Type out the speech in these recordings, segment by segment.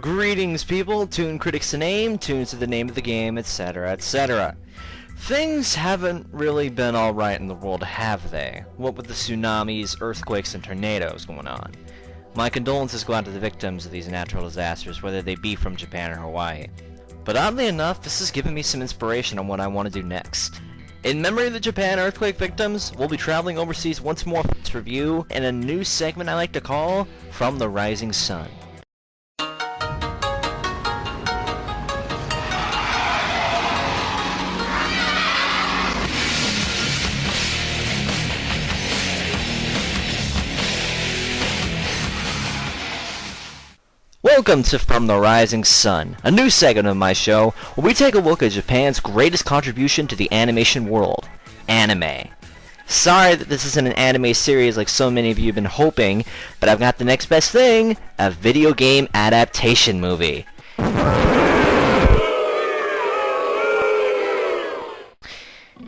Greetings, people. Toon Kritic's the name, Toon's the name of the game, etc., etc. Things haven't really been alright in the world, have they? What with the tsunamis, earthquakes, and tornadoes going on. My condolences go out to the victims of these natural disasters, whether they be from Japan or Hawaii. But oddly enough, this has given me some inspiration on what I want to do next. In memory of the Japan earthquake victims, we'll be traveling overseas once more for this review in a new segment I like to call From the Rising Sun. Welcome to From the Rising Sun, a new segment of my show where we take a look at Japan's greatest contribution to the animation world, anime. Sorry that this isn't an anime series like so many of you have been hoping, but I've got the next best thing, a video game adaptation movie.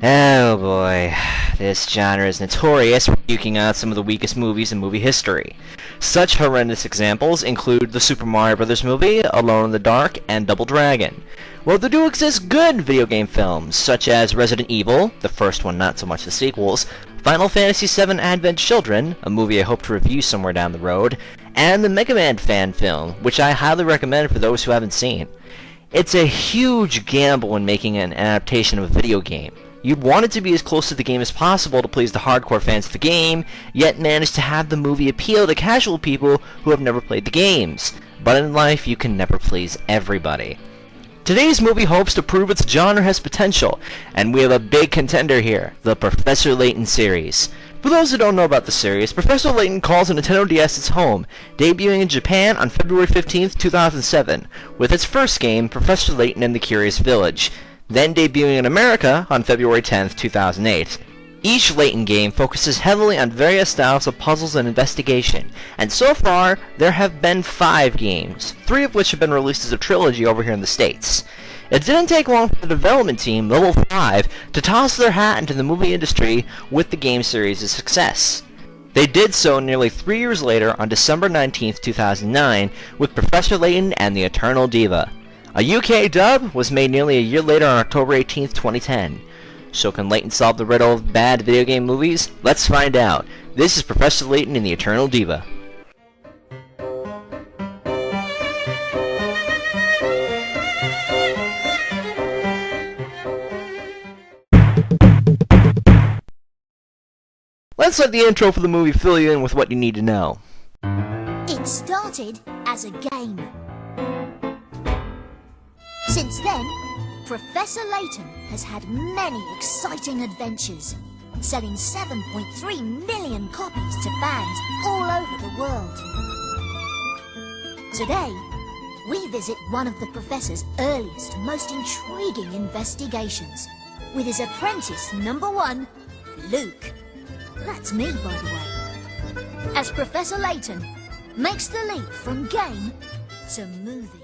Oh boy, this genre is notorious for puking out some of the weakest movies in movie history. Such horrendous examples include the Super Mario Bros. Movie, Alone in the Dark, and Double Dragon. Well, there do exist good video game films, such as Resident Evil, the first one, not so much the sequels, Final Fantasy VII Advent Children, a movie I hope to review somewhere down the road, and the Mega Man fan film, which I highly recommend for those who haven't seen. It's a huge gamble in making an adaptation of a video game. You'd want it to be as close to the game as possible to please the hardcore fans of the game, yet manage to have the movie appeal to casual people who have never played the games. But in life, you can never please everybody. Today's movie hopes to prove its genre has potential, and we have a big contender here, the Professor Layton series. For those who don't know about the series, Professor Layton calls a Nintendo DS its home, debuting in Japan on February 15th, 2007, with its first game, Professor Layton and the Curious Village, then debuting in America on February 10th, 2008. Each Layton game focuses heavily on various styles of puzzles and investigation, and so far, there have been 5 games, 3 of which have been released as a trilogy over here in the States. It didn't take long for the development team, Level 5, to toss their hat into the movie industry with the game series' success. They did so nearly 3 years later on December 19th, 2009, with Professor Layton and the Eternal Diva. A UK dub was made nearly a year later on October 18th, 2010. So can Layton solve the riddle of bad video game movies? Let's find out. This is Professor Layton and the Eternal Diva. Let's let the intro for the movie fill you in with what you need to know. It started as a game. Since then, Professor Layton has had many exciting adventures, selling 7.3 million copies to fans all over the world. Today, we visit one of the Professor's earliest, most intriguing investigations, with his apprentice #1, Luke. That's me, by the way. As Professor Layton makes the leap from game to movie.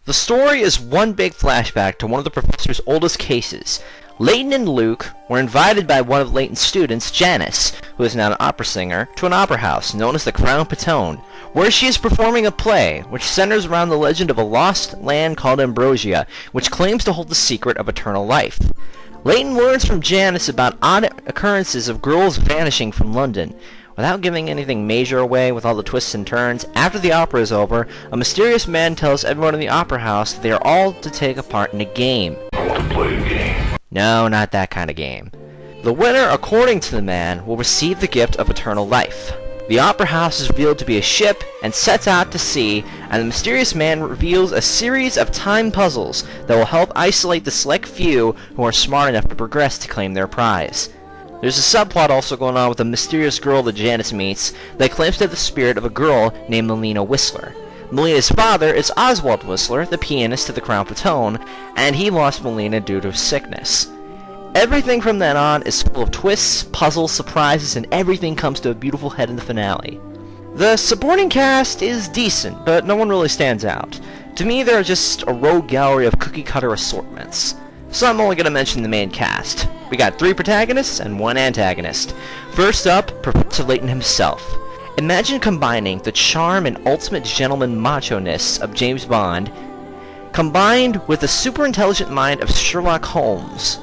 The story is one big flashback to one of the Professor's oldest cases. Layton and Luke were invited by one of Layton's students, Janice, who is now an opera singer, to an opera house known as the Crown Patone, where she is performing a play which centers around the legend of a lost land called Ambrosia, which claims to hold the secret of eternal life. Layton learns from Janice about odd occurrences of girls vanishing from London. Without giving anything major away with all the twists and turns, after the opera is over, a mysterious man tells everyone in the opera house that they are all to take a part in a game. I want to play a game. No, not that kind of game. The winner, according to the man, will receive the gift of eternal life. The opera house is revealed to be a ship and sets out to sea, and the mysterious man reveals a series of time puzzles that will help isolate the select few who are smart enough to progress to claim their prize. There's a subplot also going on with a mysterious girl that Janice meets that claims to have the spirit of a girl named Melina Whistler. Melina's father is Oswald Whistler, the pianist of the Crown Patone, and he lost Melina due to sickness. Everything from then on is full of twists, puzzles, surprises, and everything comes to a beautiful head in the finale. The supporting cast is decent, but no one really stands out. To me, they're just a rogue gallery of cookie-cutter assortments. So I'm only going to mention the main cast. We got 3 protagonists and 1 antagonist. First up, Professor Layton himself. Imagine combining the charm and ultimate gentleman macho-ness of James Bond, combined with the super intelligent mind of Sherlock Holmes,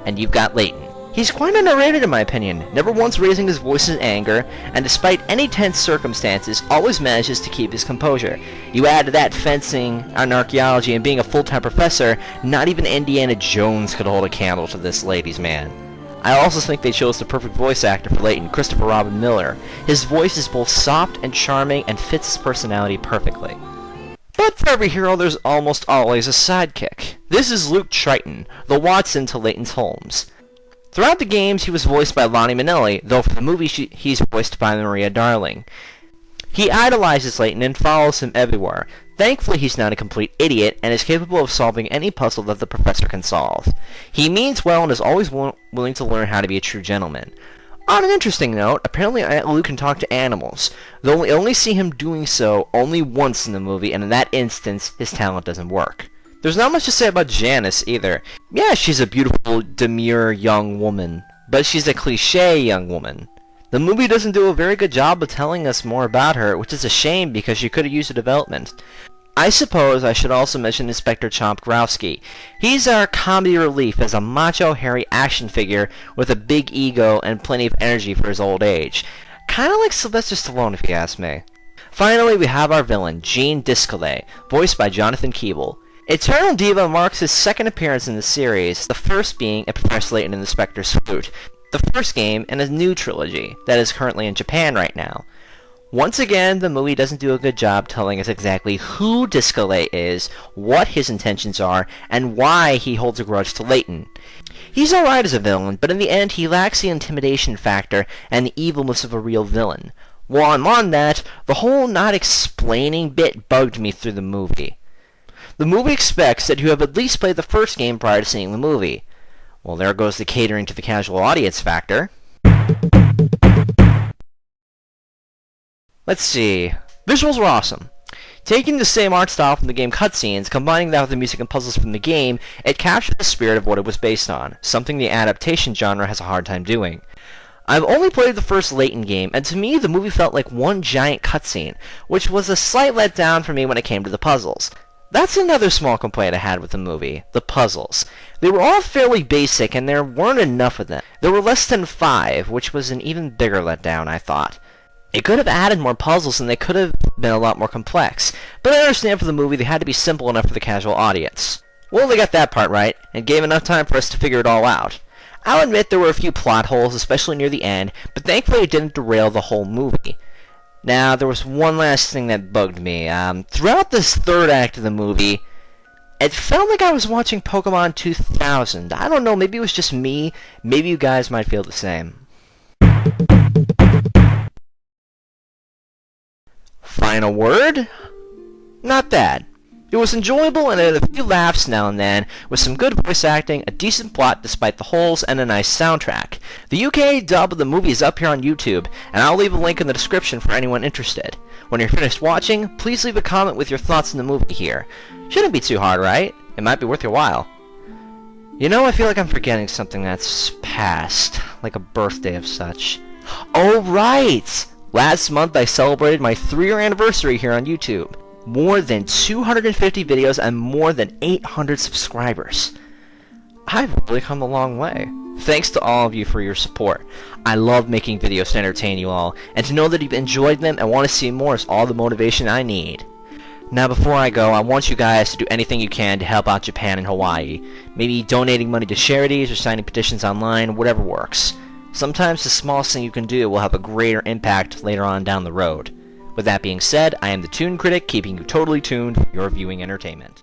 and you've got Layton. He's quite underrated in my opinion, never once raising his voice in anger, and despite any tense circumstances, always manages to keep his composure. You add to that fencing and archaeology and being a full-time professor, not even Indiana Jones could hold a candle to this ladies' man. I also think they chose the perfect voice actor for Layton, Christopher Robin Miller. His voice is both soft and charming and fits his personality perfectly. But for every hero, there's almost always a sidekick. This is Luke Triton, the Watson to Layton's Holmes. Throughout the games, he was voiced by Lonnie Minnelli, though for the movie, he's voiced by Maria Darling. He idolizes Layton and follows him everywhere. Thankfully, he's not a complete idiot and is capable of solving any puzzle that the professor can solve. He means well and is always willing to learn how to be a true gentleman. On an interesting note, apparently Luke can talk to animals, though we only see him doing so only once in the movie, and in that instance, his talent doesn't work. There's not much to say about Janice, either. Yeah, she's a beautiful, demure young woman, but she's a cliché young woman. The movie doesn't do a very good job of telling us more about her, which is a shame because she could have used a development. I suppose I should also mention Inspector Chomp Growski. He's our comedy relief as a macho, hairy action figure with a big ego and plenty of energy for his old age. Kinda like Sylvester Stallone, if you ask me. Finally, we have our villain, Gene Discolet, voiced by Jonathan Keeble. Eternal Diva marks his second appearance in the series, the first being at Professor Layton and the Spectre's Flute, the first game in a new trilogy that is currently in Japan right now. Once again, the movie doesn't do a good job telling us exactly who Discolet is, what his intentions are, and why he holds a grudge to Layton. He's alright as a villain, but in the end he lacks the intimidation factor and the evilness of a real villain. While I'm on that, the whole not explaining bit bugged me through the movie. The movie expects that you have at least played the first game prior to seeing the movie. Well, there goes the catering to the casual audience factor. Let's see. Visuals were awesome. Taking the same art style from the game cutscenes, combining that with the music and puzzles from the game, it captured the spirit of what it was based on, something the adaptation genre has a hard time doing. I've only played the first Layton game, and to me the movie felt like one giant cutscene, which was a slight letdown for me when it came to the puzzles. That's another small complaint I had with the movie, the puzzles. They were all fairly basic, and there weren't enough of them. There were less than 5, which was an even bigger letdown, I thought. It could have added more puzzles, and they could have been a lot more complex, but I understand for the movie they had to be simple enough for the casual audience. Well, they got that part right, and gave enough time for us to figure it all out. I'll admit there were a few plot holes, especially near the end, but thankfully it didn't derail the whole movie. Now, there was one last thing that bugged me. Throughout this third act of the movie, it felt like I was watching Pokemon 2000. I don't know, maybe it was just me. Maybe you guys might feel the same. Final word? Not bad. It was enjoyable and had a few laughs now and then, with some good voice acting, a decent plot despite the holes, and a nice soundtrack. The UK dub of the movie is up here on YouTube, and I'll leave a link in the description for anyone interested. When you're finished watching, please leave a comment with your thoughts on the movie here. Shouldn't be too hard, right? It might be worth your while. You know, I feel like I'm forgetting something that's past, like a birthday of such. Oh, right! Last month I celebrated my 3-year anniversary here on YouTube. More than 250 videos and more than 800 subscribers. I've really come a long way. Thanks to all of you for your support. I love making videos to entertain you all, and to know that you've enjoyed them and want to see more is all the motivation I need. Now before I go, I want you guys to do anything you can to help out Japan and Hawaii. Maybe donating money to charities or signing petitions online, whatever works. Sometimes the smallest thing you can do will have a greater impact later on down the road. With that being said, I am the Toon Critic, keeping you totally tuned for your viewing entertainment.